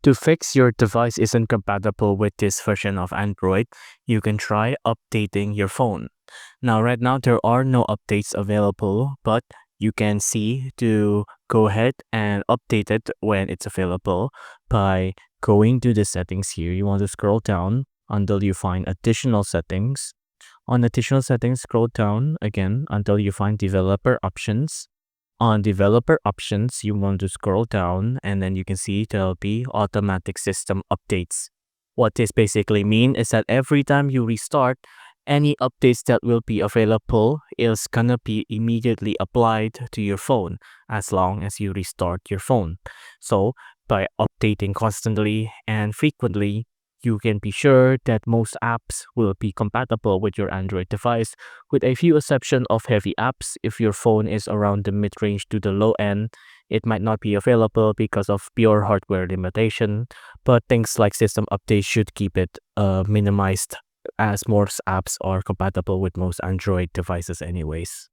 To fix your device isn't compatible with this version of Android, you can try updating your phone. Now, right now, there are no updates available, but you can see to go ahead and update it when it's available by going to the settings here. You want to scroll down until you find additional settings. On additional settings, scroll down again until you find developer options. On developer options, you want to scroll down and then you can see there'll be automatic system updates. What this basically means is that every time you restart, any updates that will be available is gonna be immediately applied to your phone as long as you restart your phone. So by updating constantly and frequently, you can be sure that most apps will be compatible with your Android device, with a few exceptions of heavy apps. If your phone is around the mid-range to the low end, it might not be available because of pure hardware limitation, but things like system updates should keep it minimized as most apps are compatible with most Android devices anyways.